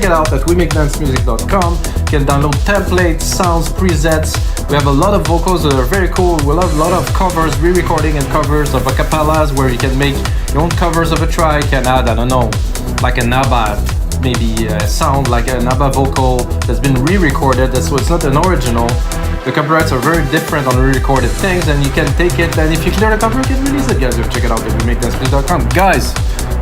it out at weMakeDanceMusic.com. You can download templates, sounds, presets. We have a lot of vocals that are very cool. We have a lot of covers, re-recording and covers of acapellas where you can make your own covers of a track. You can add, I don't know, like an ABBA, maybe sound like an ABBA vocal that's been re-recorded, so it's not an original. The copyrights are very different on re-recorded things, and you can take it, and if you clear the cover, you can release it, guys. Check it out at weMakeDanceMusic.com. Guys,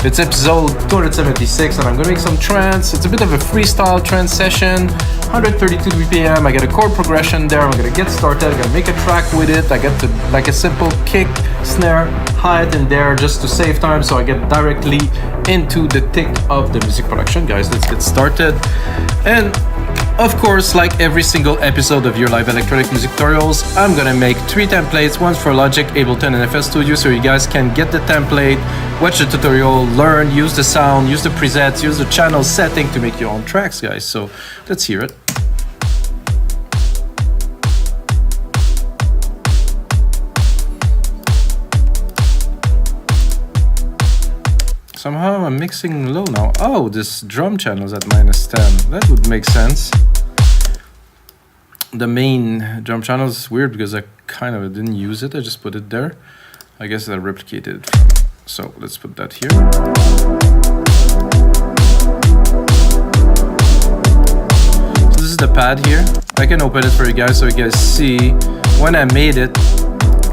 it's episode 276, and I'm gonna make some trance. It's a bit of a freestyle trance session, 132 BPM. I get a chord progression there. I'm gonna get started. I'm gonna make a track with it. I get like a simple kick, snare, hi-hat in there just to save time, so I get directly into the thick of the music production. Guys, let's get started. And of course, like every single episode of your live electronic music tutorials, I'm gonna make 3 templates, one for Logic, Ableton, and FL Studio, so you guys can get the template, watch the tutorial, learn, use the sound, use the presets, use the channel setting to make your own tracks, guys. So let's hear it. Somehow I'm mixing low now. Oh, this drum channel is at -10. That would make sense. The main drum channel is weird because I kind of didn't use it. I just put it there. I guess I replicated it. So let's put that here. So this is the pad here. I can open it for you guys so you guys see when I made it.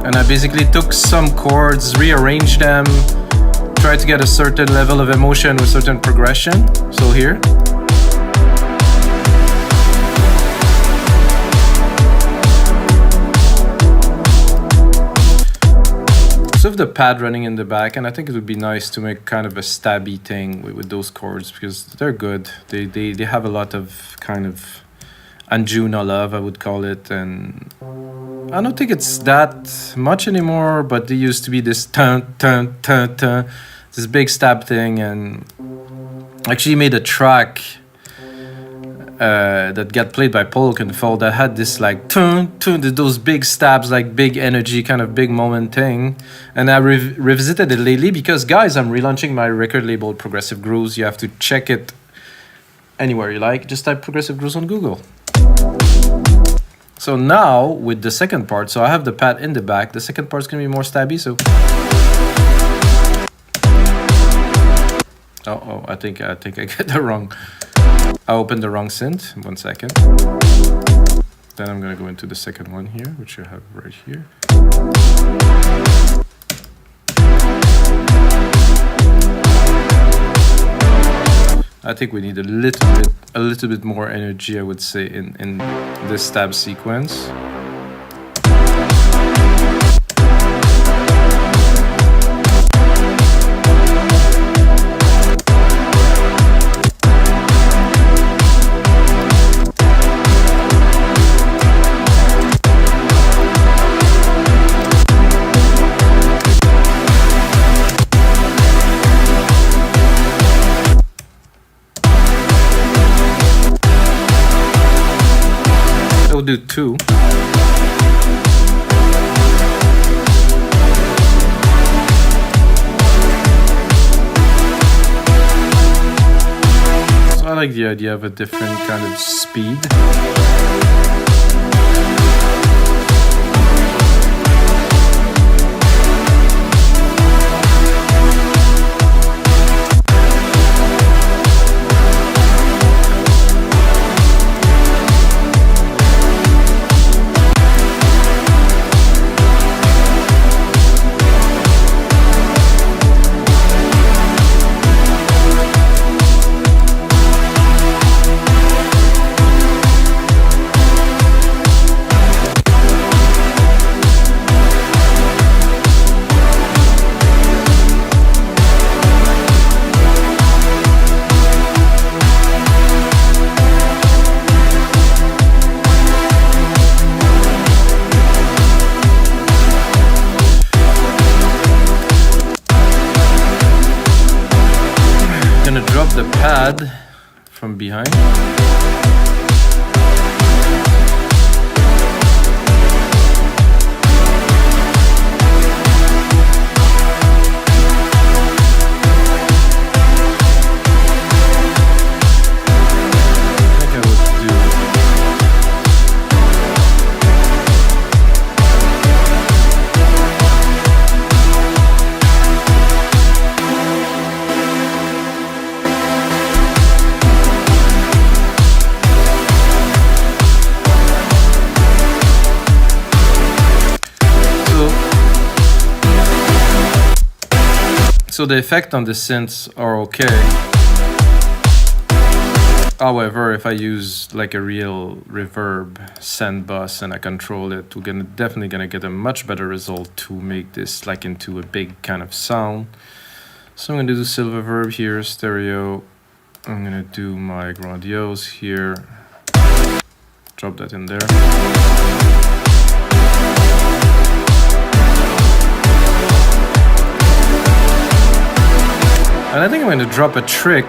And I basically took some chords, rearranged them, try to get a certain level of emotion with certain progression. So here. So with the pad running in the back, and I think it would be nice to make kind of a stabby thing with those chords because they're good. They have a lot of kind of Anjuna love, I would call it, and I don't think it's that much anymore, but they used to be this this big stab thing, and I actually made a track that got played by Paul Confold that had this like those big stabs, like big energy, kind of big moment thing, and I revisited it lately because, guys, I'm relaunching my record label Progressive Grooves. You have to check it anywhere you like. Just type Progressive Grooves on Google. So now with the second part, so I have the pad in the back. The second part's gonna be more stabby, so. Oh, I think I get the wrong. I opened the wrong synth. 1 second. Then I'm gonna go into the second one here, which I have right here. I think we need a little bit more energy, I would say, in this stab sequence. Do 2. So I like the idea of a different kind of speed. The pad from behind. So the effect on the synths are okay. However, if I use like a real reverb send bus and I control it, we're definitely gonna get a much better result to make this like into a big kind of sound. So I'm gonna do silver reverb here, stereo. I'm gonna do my grandiose here. Drop that in there. And I think I'm going to drop a trick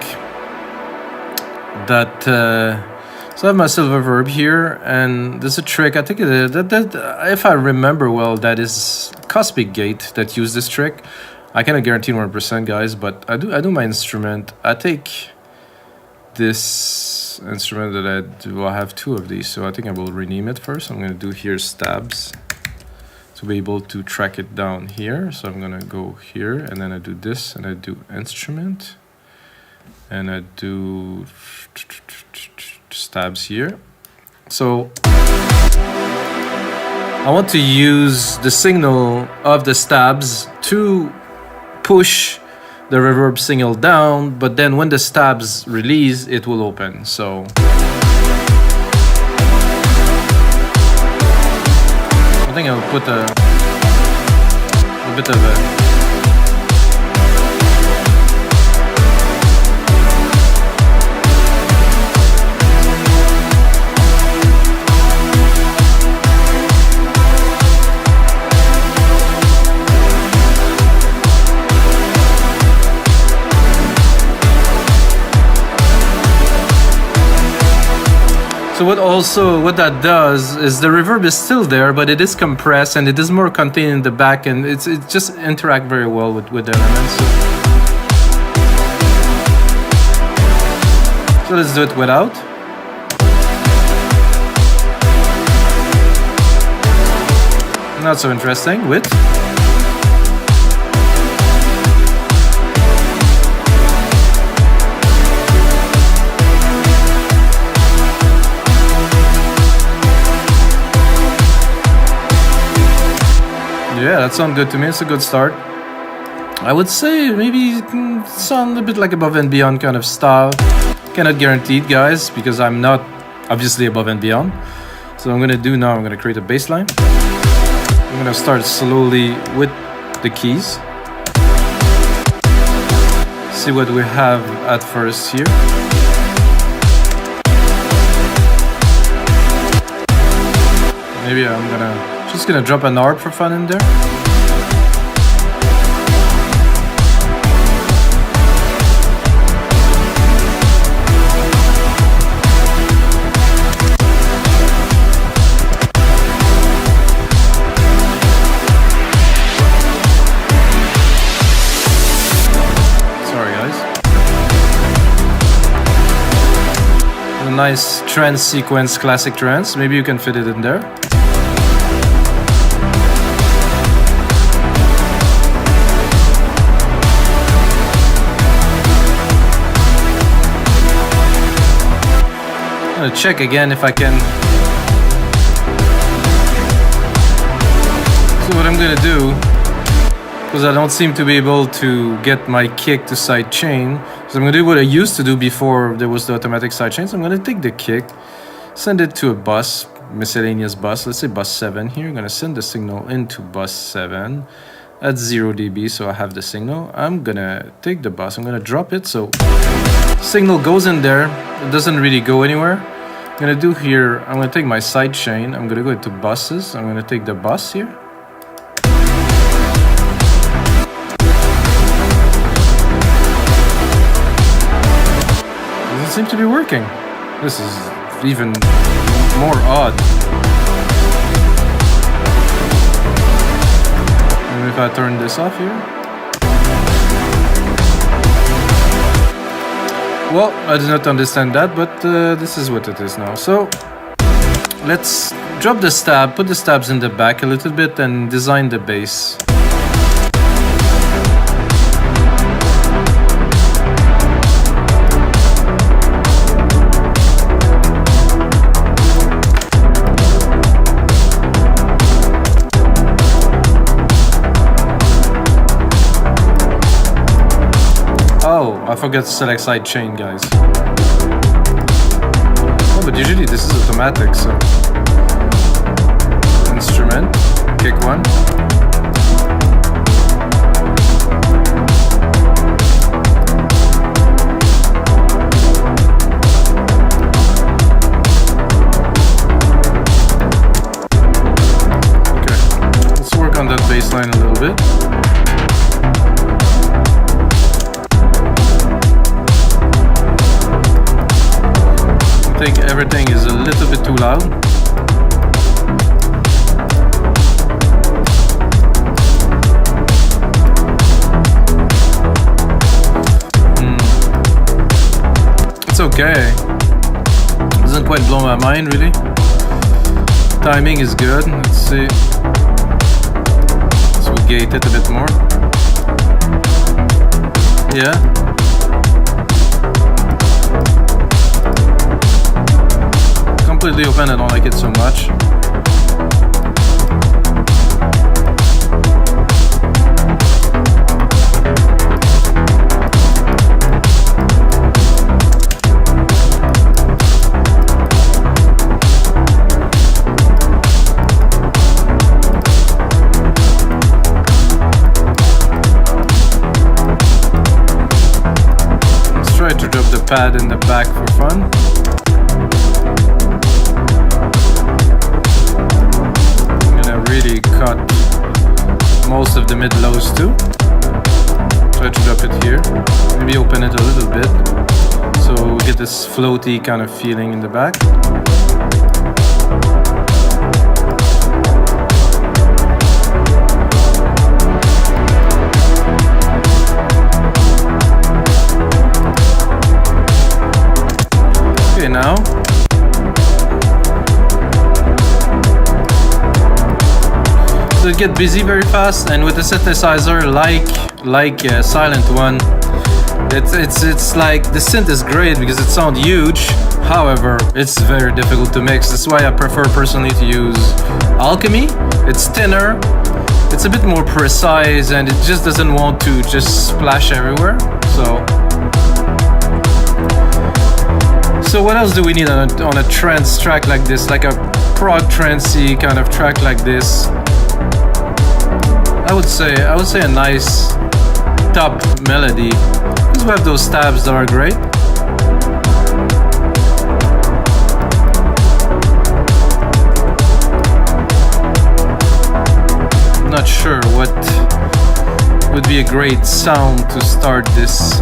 that, so I have my silver reverb here, and there's a trick, I think that if I remember well, that is Cosmic Gate that used this trick. I cannot guarantee 100% guys, but I do my instrument. I take this instrument that I do, I have two of these, so I think I will rename it first. I'm going to do here stabs to be able to track it down here. So I'm going to go here, and then I do this, and I do instrument, and I do stabs here. So I want to use the signal of the stabs to push the reverb signal down, but then when the stabs release, it will open. So I think I'll put a bit of a So what that does is the reverb is still there, but it is compressed and it is more contained in the back, and it just interact very well with the elements. So let's do it without. Not so interesting. With. Yeah, that sounds good to me. It's a good start. I would say maybe it can sound a bit like Above and Beyond kind of style. Cannot guarantee it, guys, because I'm not obviously Above and Beyond. So what I'm gonna do now, I'm gonna create a bass line. I'm gonna start slowly with the keys. See what we have at first here. Maybe I'm just gonna drop an ARP for fun in there. Sorry guys. A nice trance sequence, classic trance. Maybe you can fit it in there. I'm gonna check again if I can. So what I'm gonna do, because I don't seem to be able to get my kick to sidechain, so I'm gonna do what I used to do before there was the automatic sidechain. So I'm gonna take the kick, send it to a bus, miscellaneous bus, let's say bus 7 here. I'm gonna send the signal into bus 7 at 0 dB, so I have the signal. I'm gonna take the bus, I'm gonna drop it, so signal goes in there. It doesn't really go anywhere. I'm gonna do here, I'm gonna take my side chain, I'm gonna go into buses, I'm gonna take the bus here. Doesn't seem to be working. This is even more odd. Maybe if I turn this off here. Well, I did not understand that, but this is what it is now. So let's drop the stab, put the stabs in the back a little bit, and design the bass. forget to select side chain, guys. Oh, but usually this is automatic, so. Instrument, kick one. On that bass line a little bit. I think everything is a little bit too loud. It's okay. Doesn't quite blow my mind really. Timing is good. Let's see. Gate it a bit more. Yeah. Completely open, I don't like it so much. Pad in the back for fun. I'm gonna really cut most of the mid lows too. Try to drop it here. Maybe open it a little bit so we get this floaty kind of feeling in the back. Now so it gets busy very fast, and with the synthesizer like Silent One, it's like the synth is great because it sounds huge. However, it's very difficult to mix. That's why I prefer personally to use Alchemy. It's thinner, it's a bit more precise, and it just doesn't want to just splash everywhere. So what else do we need on a trance track like this, like a prog trancey kind of track like this? I would say a nice top melody, because we have those stabs that are great. I'm not sure what would be a great sound to start this.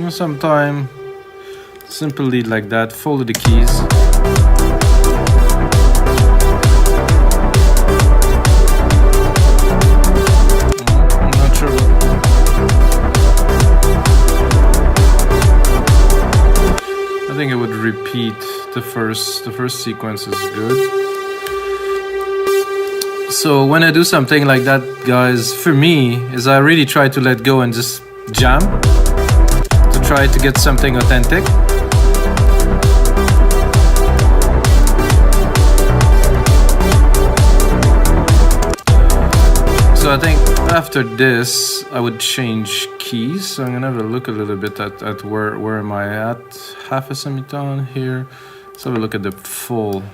Sometime simple lead like that, follow the keys. I'm not sure. I think I would repeat the first sequence is good. So when I do something like that, guys, for me is I really try to let go and just jam. Try to get something authentic. So I think after this I would change keys. So I'm gonna have a look a little bit at where am I at. Half a semitone here. Let's have a look at the full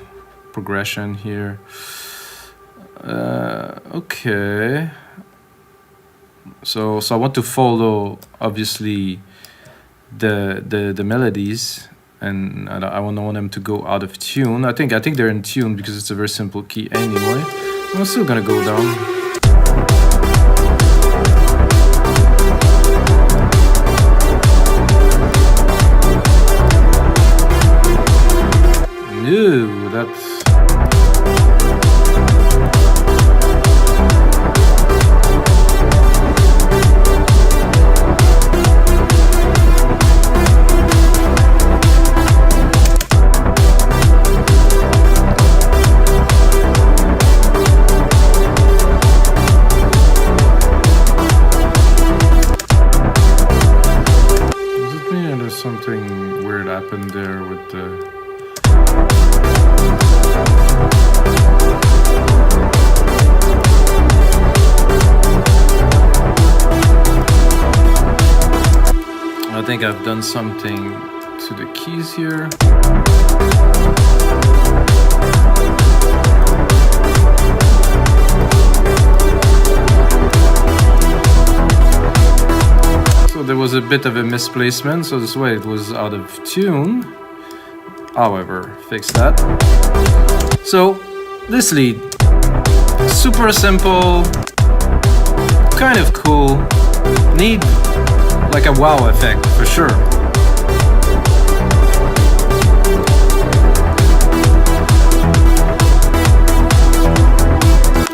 progression here. Okay. So I want to follow obviously the melodies, and I don't want them to go out of tune. I think they're in tune because it's a very simple key anyway. I'm still gonna go down. No, that's... Something weird happened there with the... I think I've done something to the keys here. So there was a bit of a misplacement, so this way it was out of tune. However, fix that. So this lead, super simple, kind of cool, need like a wow effect for sure.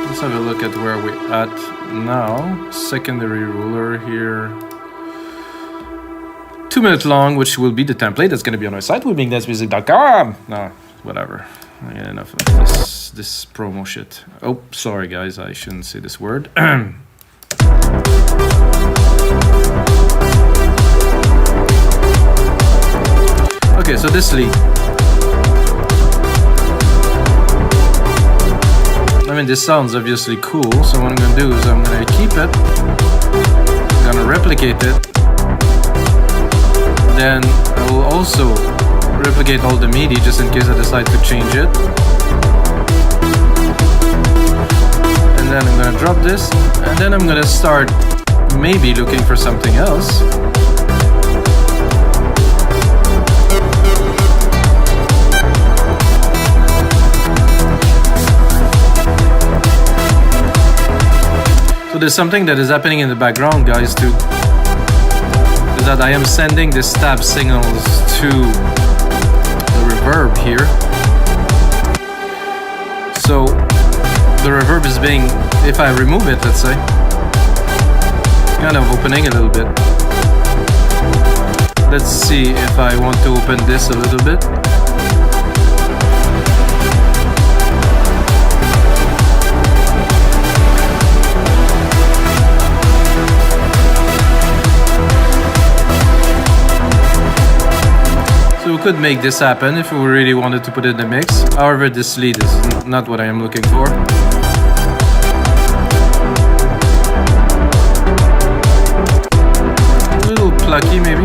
Let's have a look at where we're at now. Secondary ruler here. 2 minutes long, which will be the template that's going to be on our site, webingdancemusic.com. No, whatever. I get enough of this promo shit. Oh, sorry guys, I shouldn't say this word. Okay, so this lead. I mean, this sounds obviously cool, so what I'm going to do is I'm going to keep it. I'm going to replicate it. Then I will also replicate all the MIDI just in case I decide to change it. And then I'm gonna drop this, and then I'm gonna start maybe looking for something else. So there's something that is happening in the background, guys, too. That I am sending the stab signals to the reverb here. So the reverb is being, if I remove it, let's say, kind of opening a little bit. Let's see if I want to open this a little bit. So we could make this happen if we really wanted to put it in the mix. However, this lead is not what I am looking for. A little plucky maybe.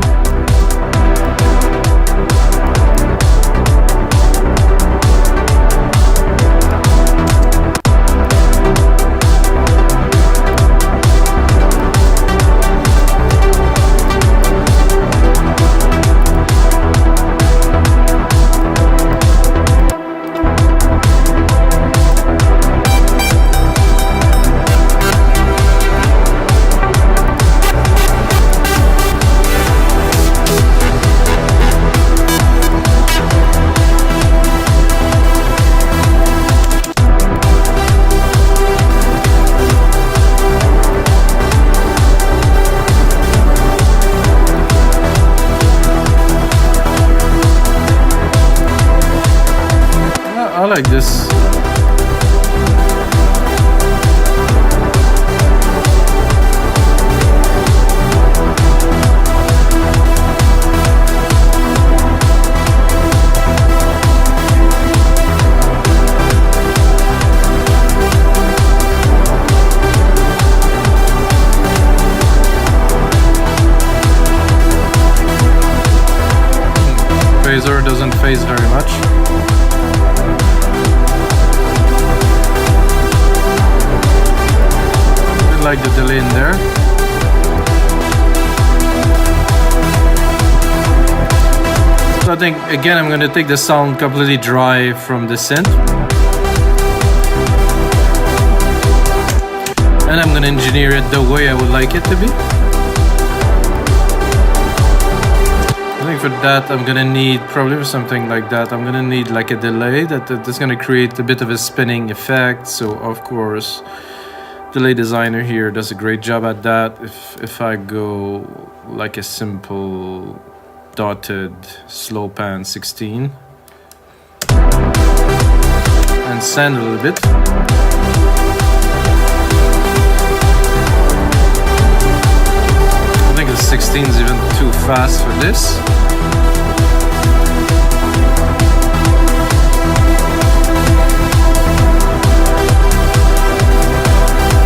I like this. Phaser doesn't phase very much. Like the delay in there. So So I think, again, I'm gonna take the sound completely dry from the synth. And I'm gonna engineer it the way I would like it to be. I think for that, I'm gonna need, probably for something like that, I'm gonna need like a delay that's gonna create a bit of a spinning effect. So of course, Delay Designer here does a great job at that. If I go like a simple dotted slow pan 16 and sand a little bit. I think the 16 is even too fast for this.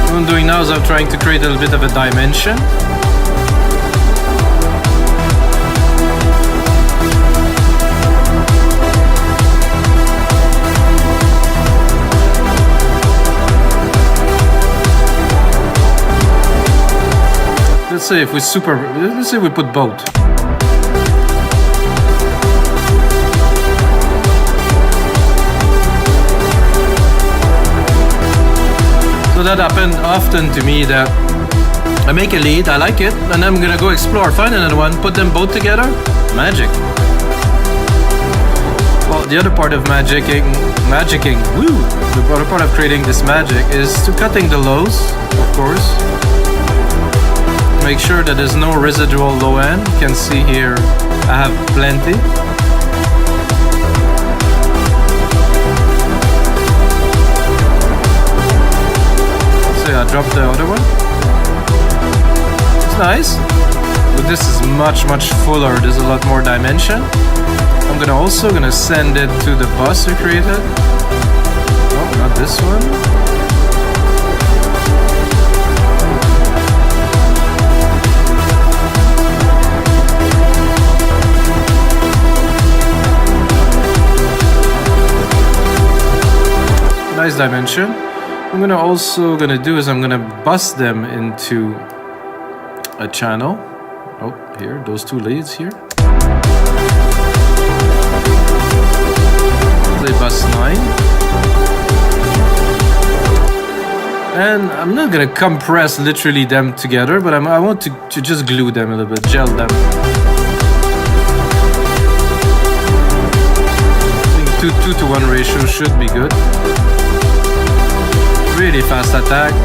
What I'm doing now is I'm trying to create a little bit of a dimension. Let's say if let's say we put both. So that happened often to me, that I make a lead, I like it, and I'm gonna go explore, find another one, put them both together, magic. Well, the other part of magicking, the other part of creating this magic is to cutting the lows, of course. Make sure that there's no residual low end. You can see here I have plenty. So I dropped the other one. It's nice, but this is much fuller. There's a lot more dimension. I'm also gonna send it to the bus we created. Oh, not this one. Nice dimension. I'm gonna do is I'm gonna bus them into a channel. Oh, here, those two leads here. Play Bassline. And I'm not gonna compress literally them together, but I want to just glue them a little bit, gel them. I think 2:1 ratio should be good. Really fast attack, a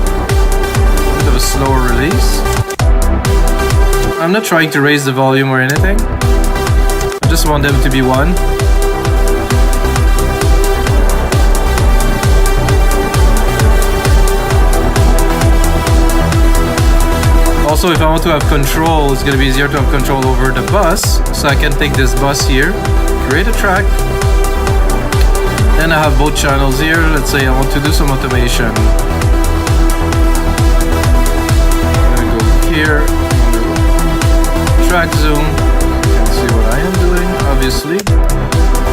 bit of a slower release. I'm not trying to raise the volume or anything. I just want them to be one. Also, if I want to have control, it's going to be easier to have control over the bus. So I can take this bus here, create a track. Then I have both channels here. Let's say I want to do some automation. I'm gonna go here, track zoom. You can see what I am doing, obviously.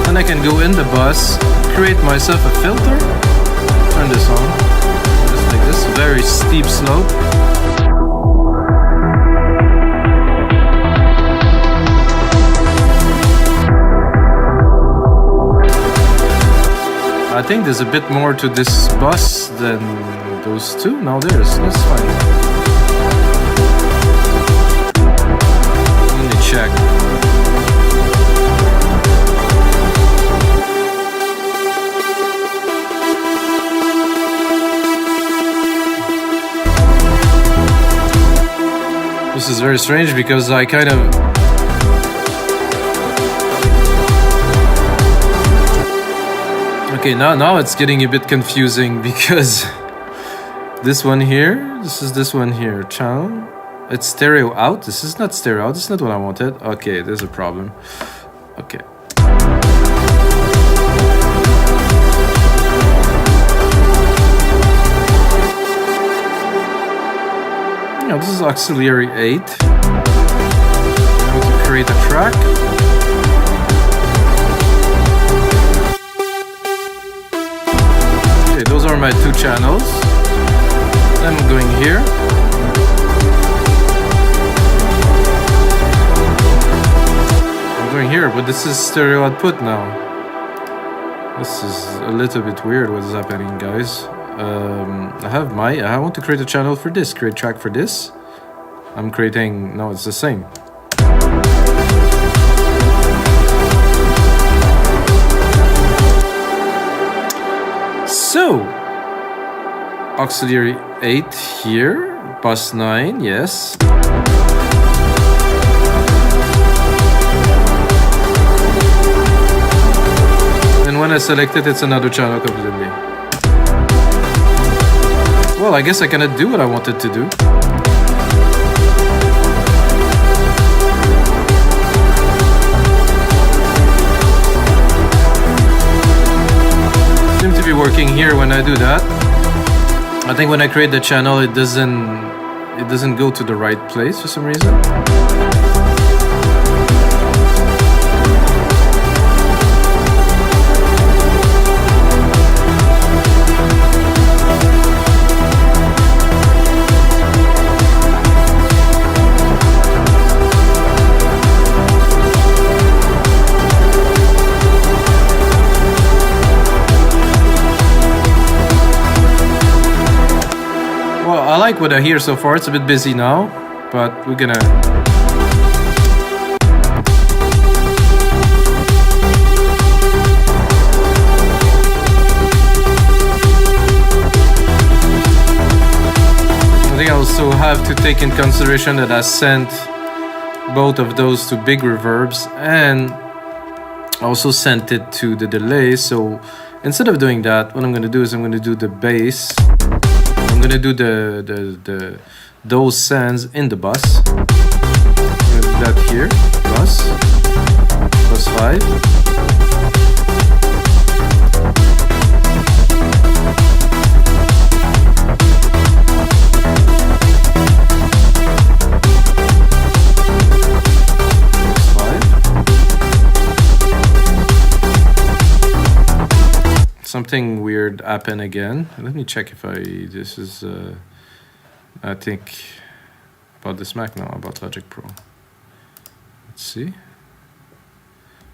Then I can go in the bus, create myself a filter, turn this on, just like this, very steep slope. I think there's a bit more to this bus than those two. No, there's. That's fine. Let me check. This is very strange because I kind of... Okay, now it's getting a bit confusing because this one here, this one here, channel, it's stereo out. This is not stereo out. This is not what I wanted. Okay, there's a problem. Okay. Yeah, this is auxiliary 8. I'm going to create a track. Those are my two channels. Then I'm going here. I'm going here with this is stereo output now. This is a little bit weird what is happening, guys. I want to create a channel for this, create track for this. I'm creating, no, it's the same. So, auxiliary 8 here, Bassline, yes. And when I select it, it's another channel completely. Well, I guess I cannot do what I wanted to do. Seems to be working here when I do that. I think when I create the channel, it doesn't go to the right place for some reason. I like what I hear so far. It's a bit busy now, but we're gonna... I think I also have to take in consideration that I sent both of those to big reverbs, and I also sent it to the delay. So instead of doing that, what I'm gonna do is I'm gonna do the bass. I'm gonna do those sends in the bus. I'm gonna do that here. Bus 5. Something weird happened again. Let me check if this is, I think about this Mac now, about Logic Pro. Let's see.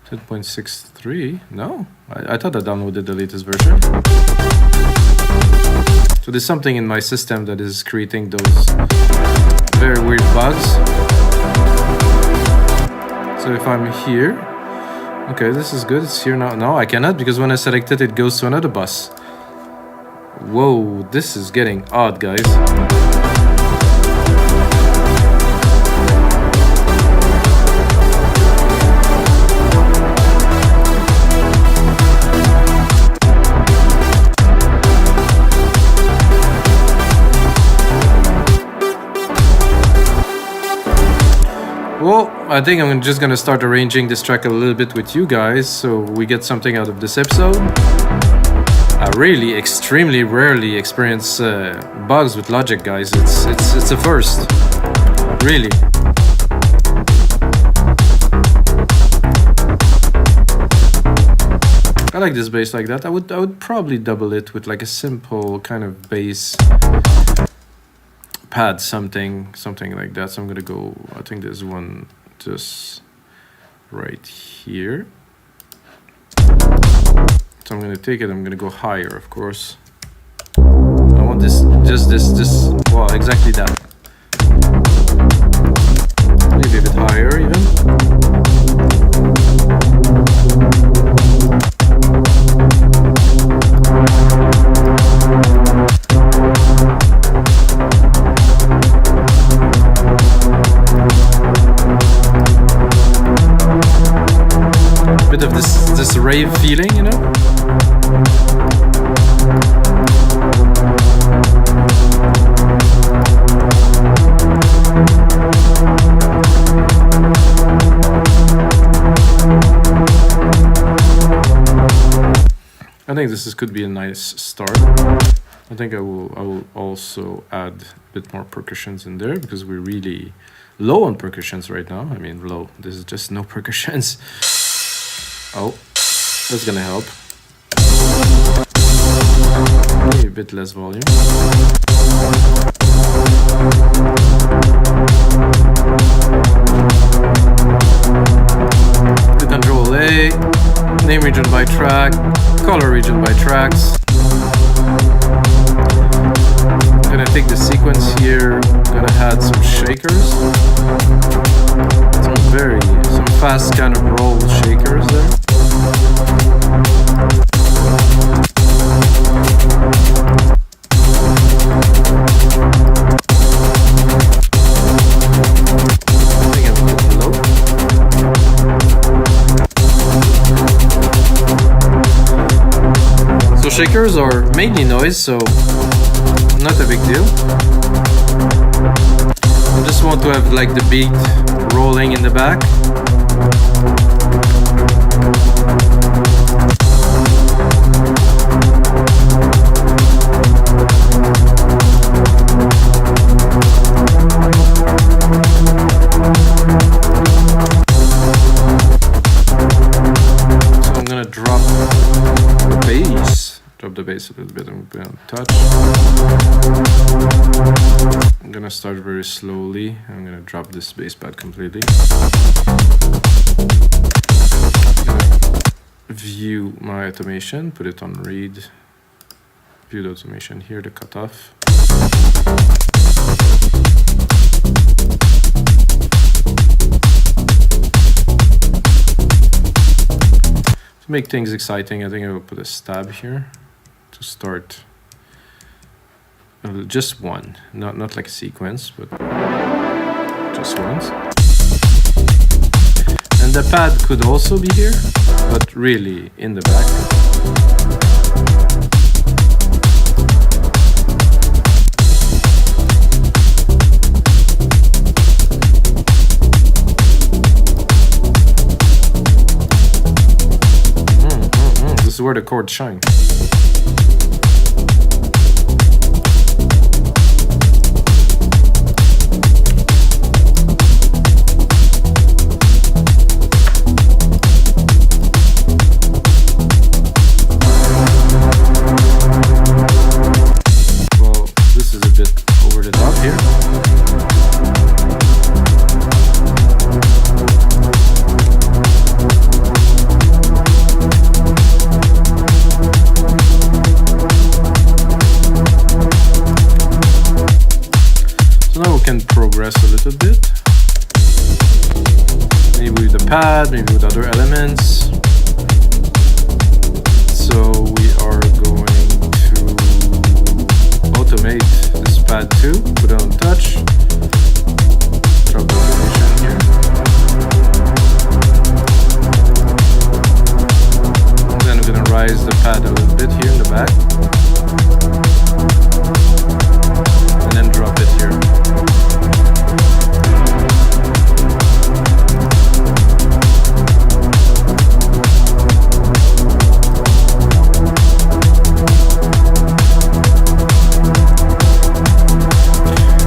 10.63, no, I thought I downloaded the latest version. So there's something in my system that is creating those very weird bugs. So if I'm here, okay, this is good. It's here now. No, I cannot, because when I select it, it goes to another bus. Whoa, this is getting odd, guys. Well, I think I'm just gonna start arranging this track a little bit with you guys, so we get something out of this episode. I really, extremely rarely experience bugs with Logic, guys. It's a first, really. I like this bass like that. I would probably double it with like a simple kind of bass pad, something like that. So I'm gonna go, I think there's one just right here. So I'm gonna take it, I'm gonna go higher, of course. I want this, this, well, exactly that. Maybe a bit higher even. Bit of this rave feeling, you know? I think this could be a nice start. I think I will also add a bit more percussions in there, because we're really low on percussions right now. I mean, low. This is just no percussions. Oh, that's gonna help. Maybe a bit less volume. The control track, color region by tracks. I'm gonna take the sequence here, gonna add some shakers. Some fast kind of roll shakers there. So shakers are mainly noise, so not a big deal. I just want to have like the beat rolling in the back. So I'm gonna drop the bass. Drop the bass a little bit. I'm gonna touch. I'm gonna start very slowly. I'm gonna drop this bass pad completely. View my automation, put it on read. View the automation here, the cutoff. To make things exciting, I think I will put a stab here to start. Just one, not like a sequence, but just once. And the pad could also be here, but really in the back. This is where the chords shine. Progress a little bit, maybe with the pad, maybe with other elements. So we are going to automate this pad too, put it on touch, drop the automation here. And then I'm gonna rise the pad a little bit here in the back, and then drop it here.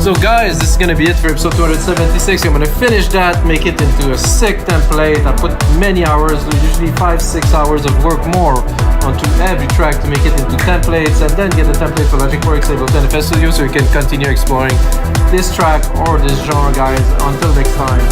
So guys, this is gonna be it for episode 276. I'm gonna finish that, make it into a sick template. I put many hours, usually 5-6 hours of work more onto every track to make it into templates, and then get the template for Logic Works, Ableton, FL Studio, so you can continue exploring this track or this genre, guys. Until next time.